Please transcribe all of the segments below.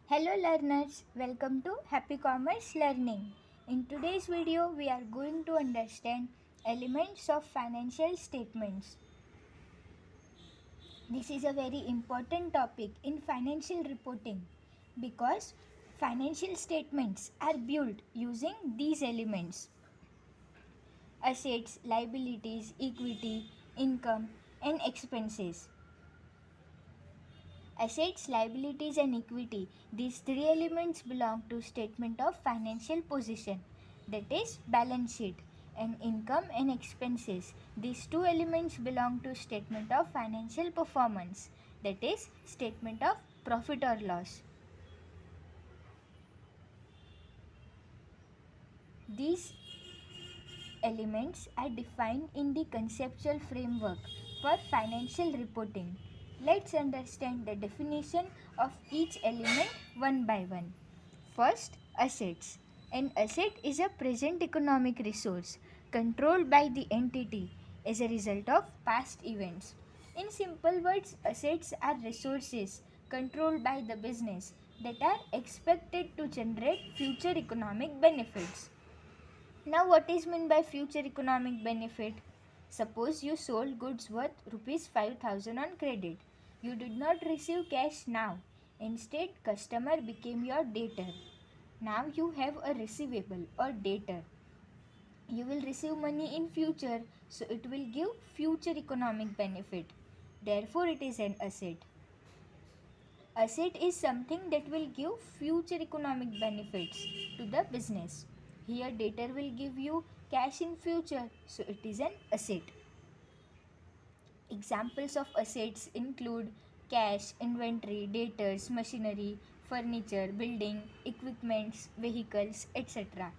Hello learners, welcome to Happy Commerce Learning. In today's video, we are going to understand elements of financial statements. This is a very important topic in financial reporting because financial statements are built using these elements: assets, liabilities, equity, income, and expenses. Assets, liabilities and equity. These three elements belong to statement of financial position, that is balance sheet, and income and expenses. These two elements belong to statement of financial performance, that is statement of profit or loss. These elements are defined in the conceptual framework for financial reporting. Let's understand the definition of each element one by one. First, assets. An asset is a present economic resource controlled by the entity as a result of past events. In simple words, assets are resources controlled by the business that are expected to generate future economic benefits. Now, what is meant by future economic benefit? Suppose you sold goods worth rupees 5000 on credit. You did not receive cash now. Instead, customer became your debtor. Now you have a receivable or debtor. You will receive money in future, so it will give future economic benefit. Therefore, it is an asset. Asset is something that will give future economic benefits to the business. Here debtor will give you cash in future, so it is an asset. Examples of assets include cash, inventory, debtors, machinery, furniture, building, equipments, vehicles, etc.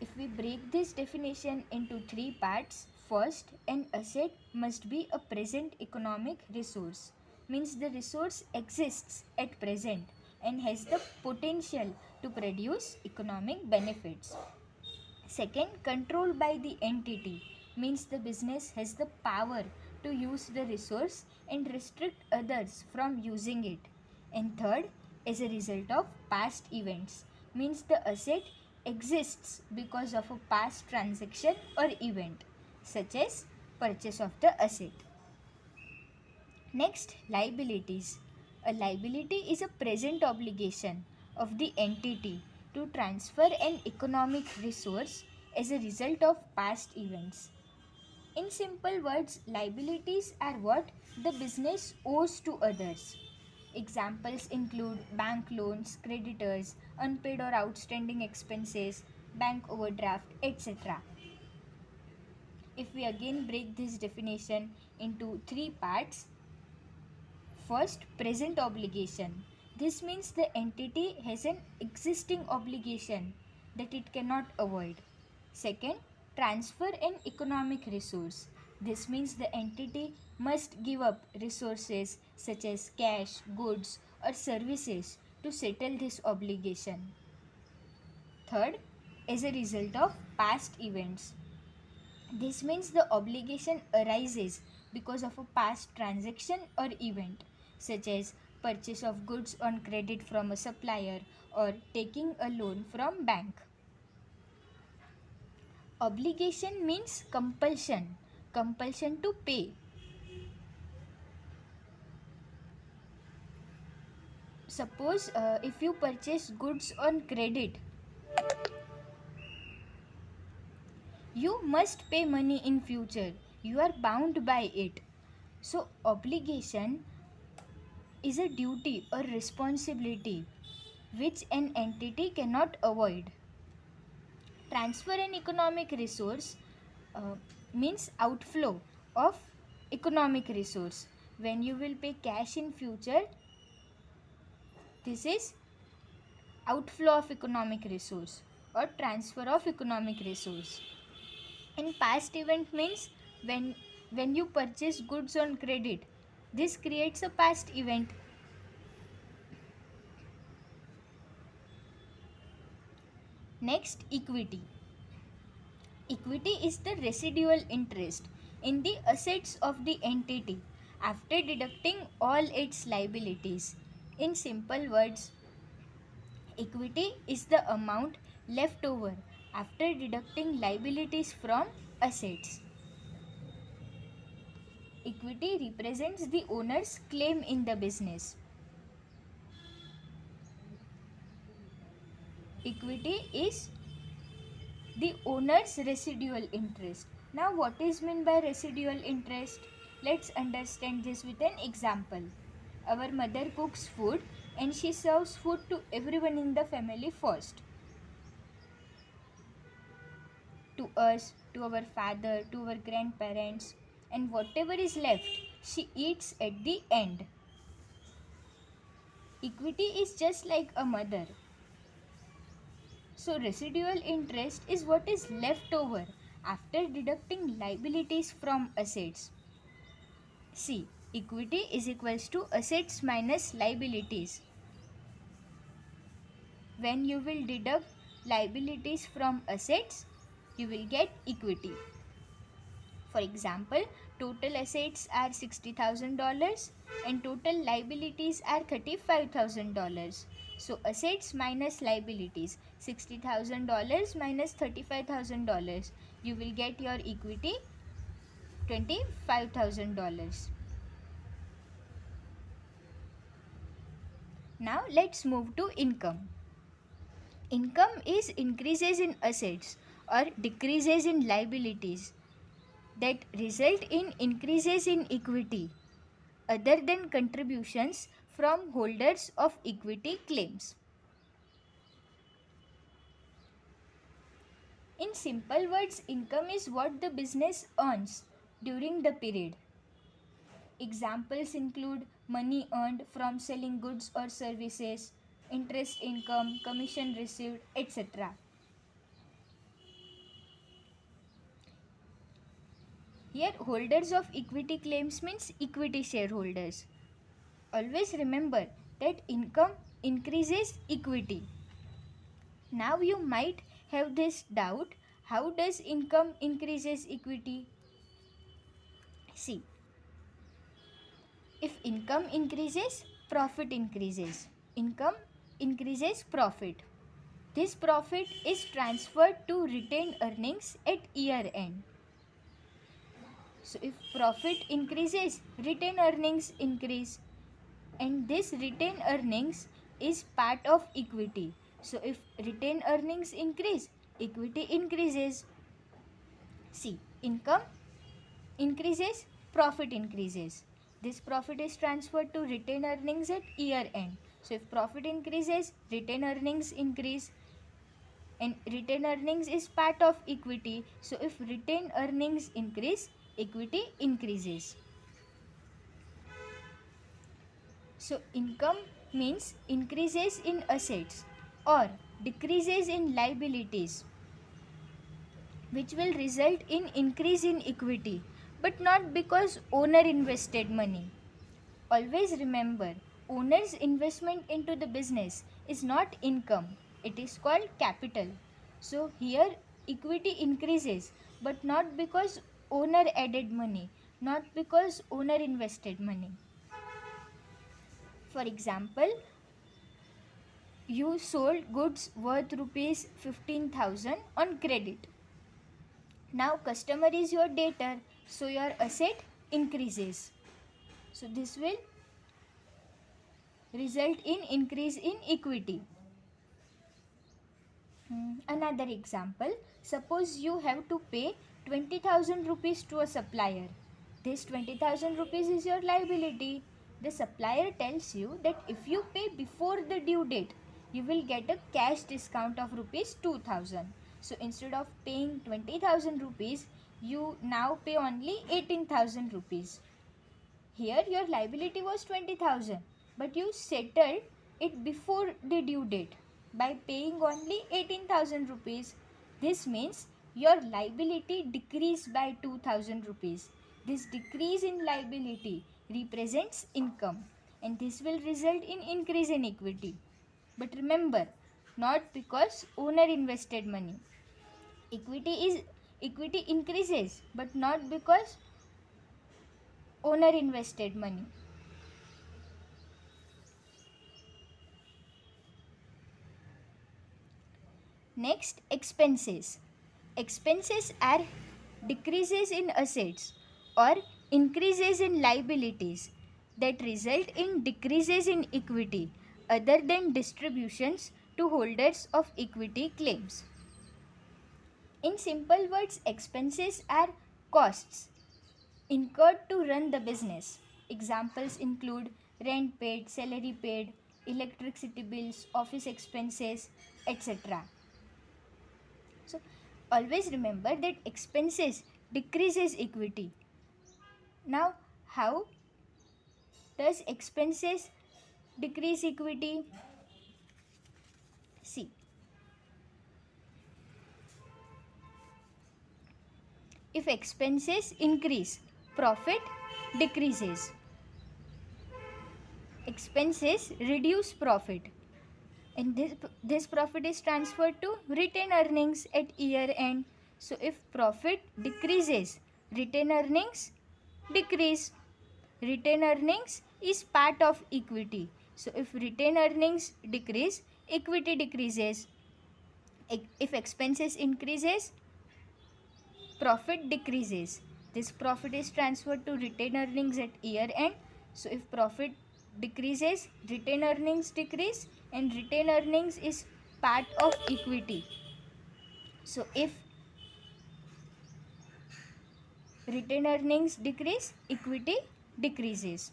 If we break this definition into three parts, first, an asset must be a present economic resource, means the resource exists at present and has the potential to produce economic benefits. Second, controlled by the entity, means the business has the power to use the resource and restrict others from using it. And third, as a result of past events, means the asset exists because of a past transaction or event, such as purchase of the asset. Next, liabilities. A liability is a present obligation of the entity to transfer an economic resource as a result of past events. In simple words, liabilities are what the business owes to others. Examples include bank loans, creditors, unpaid or outstanding expenses, bank overdraft, etc. If we again break this definition into three parts, first, present obligation. This means the entity has an existing obligation that it cannot avoid. Second, transfer an economic resource. This means the entity must give up resources such as cash, goods, or services to settle this obligation. Third, as a result of past events. This means the obligation arises because of a past transaction or event, such as purchase of goods on credit from a supplier or taking a loan from bank. Obligation means compulsion to pay. Suppose if you purchase goods on credit, you must pay money in future. You are bound by it. So obligation is a duty or responsibility which an entity cannot avoid. Transfer an economic resource means outflow of economic resource. When you will pay cash in future, this is outflow of economic resource or transfer of economic resource. And past event means when you purchase goods on credit, this creates a past event. Next, equity. Equity is the residual interest in the assets of the entity after deducting all its liabilities. In simple words, equity is the amount left over after deducting liabilities from assets. Equity represents the owner's claim in the business. Equity is the owner's residual interest. Now, what is meant by residual interest? Let's understand this with an example. Our mother cooks food and she serves food to everyone in the family first. To us, to our father, to our grandparents, and whatever is left, she eats at the end. Equity is just like a mother. So, residual interest is what is left over after deducting liabilities from assets. See, equity is equals to assets minus liabilities. When you will deduct liabilities from assets, you will get equity. For example, total assets are $60,000 and total liabilities are $35,000. So assets minus liabilities, $60,000 minus $35,000. You will get your equity $25,000. Now let's move to income. Income is increases in assets or decreases in liabilities that result in increases in equity other than contributions from holders of equity claims. In simple words, income is what the business earns during the period. Examples include money earned from selling goods or services, interest income, commission received, etc. Here, holders of equity claims means equity shareholders. Always remember that income increases equity. Now you might have this doubt, how does income increases equity? See, if income increases, profit increases. Income increases profit. This profit is transferred to retained earnings at year end. So if profit increases, retained earnings increase, and this retained earnings is part of equity. So if retained earnings increase, equity increases. See, income increases, profit increases. This profit is transferred to retained earnings at year end. So if profit increases, retained earnings increase, and retained earnings is part of equity. So if retained earnings increase, equity increases. So income means increases in assets or decreases in liabilities, which will result in increase in equity, but not because owner invested money. Always remember, owner's investment into the business is not income, it is called capital. So here equity increases, but not because owner added money, not because owner invested money. For example, you sold goods worth rupees 15,000 on credit. Now customer is your debtor, so your asset increases. So this will result in increase in equity. Another example, suppose you have to pay 20,000 rupees to a supplier. This 20,000 rupees is your liability. The supplier tells you that if you pay before the due date, you will get a cash discount of rupees 2,000. So instead of paying 20,000 rupees, you now pay only 18,000 rupees. Here your liability was 20,000, but you settled it before the due date by paying only 18,000 rupees. This means your liability decreased by 2,000 rupees. This decrease in liability represents income, and this will result in increase in equity. But remember, not because owner invested money. Equity increases, but not because owner invested money. Next, expenses. Expenses are decreases in assets or increases in liabilities that result in decreases in equity other than distributions to holders of equity claims. In simple words, expenses are costs incurred to run the business. Examples include rent paid, salary paid, electricity bills, office expenses, etc. So always remember that expenses decreases equity. Now, how does expenses decrease equity? See, if expenses increase, profit decreases. Expenses reduce profit, and this profit is transferred to retained earnings at year end. So if profit decreases, retained earnings decrease. Retained earnings is part of equity. So if retained earnings decrease, equity decreases. If expenses increases, profit decreases. This profit is transferred to retained earnings at year end. So if profit decreases, retained earnings decrease, and retained earnings is part of equity. So if retained earnings decrease, equity decreases.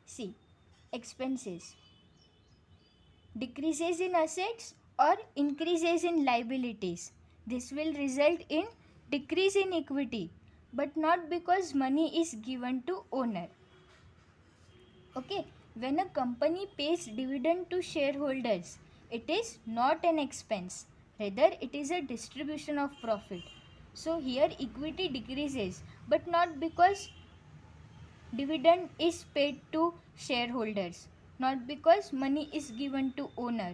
See, expenses decreases in assets or increases in liabilities. This will result in decrease in equity, but not because money is given to owner. Okay, when a company pays dividend to shareholders, it is not an expense, rather it is a distribution of profit. So here equity decreases, but not because dividend is paid to shareholders, not because money is given to owner.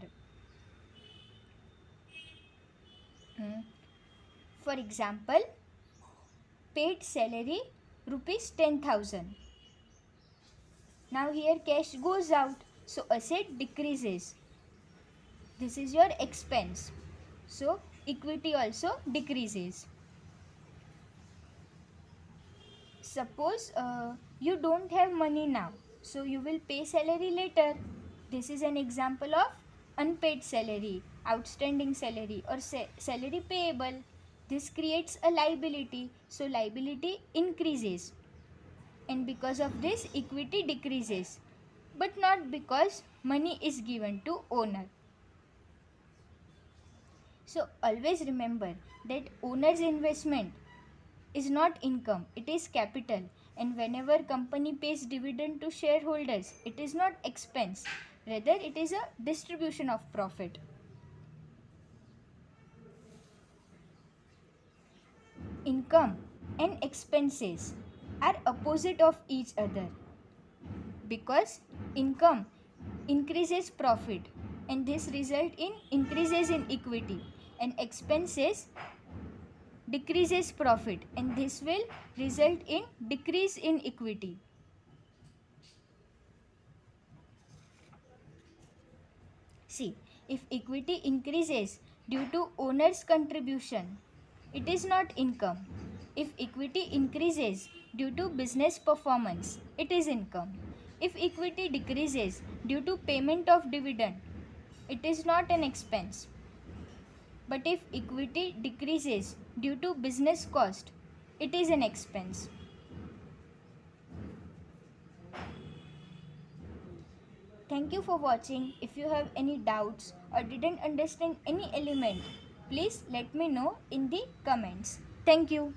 For example, paid salary rupees 10,000. Now here cash goes out, so asset decreases. This is your expense. So equity also decreases. Suppose you don't have money now, so you will pay salary later. This is an example of unpaid salary, outstanding salary, or salary payable. This creates a liability, so liability increases, and because of this equity decreases, but not because money is given to owner. So always remember that owner's investment is not income, it is capital, and whenever company pays dividend to shareholders, it is not expense, rather it is a distribution of profit. Income and expenses are opposite of each other because income increases profit, and this result in increases in equity, and expenses decreases profit, and this will result in decrease in equity. See, if equity increases due to owner's contribution, it is not income. If equity increases due to business performance, it is income. If equity decreases due to payment of dividend, it is not an expense. But if equity decreases due to business cost, it is an expense. Thank you for watching. If you have any doubts or didn't understand any element, please let me know in the comments. Thank you.